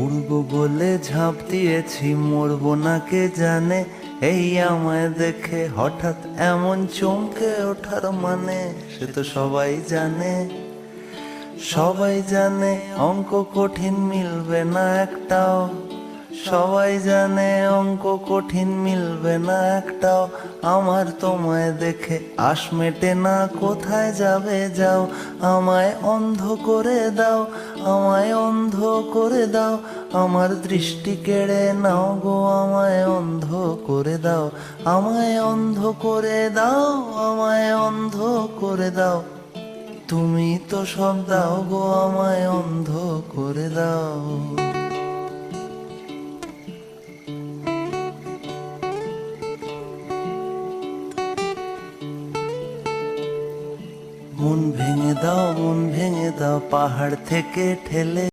উড়বো বলে ঝাঁপ দিয়েছি, মরবো না কে জানে। এই আমায় দেখে হঠাৎ এমন চমকে ওঠার মানে, সে তো সবাই জানে। সবাই জানে অঙ্ক কঠিন মিলবে না একটাও, সবাই জানে অঙ্ক কঠিন মিলবে না একটাও। আমার তোমায় দেখে আশ মেটে না, কোথায় যাবে যাও। আমায় অন্ধ করে দাও, আমায় অন্ধ করে দাও। আমার দৃষ্টি কেড়ে নাও গো, আমায় অন্ধ করে দাও। আমায় অন্ধ করে দাও, আমায় অন্ধ করে দাও। তুমি তো সব দাও গো, আমায় অন্ধ করে দাও। মন ভেঙে দাও, মন ভেঙে দাও, পাহাড় থেকে ঠেলে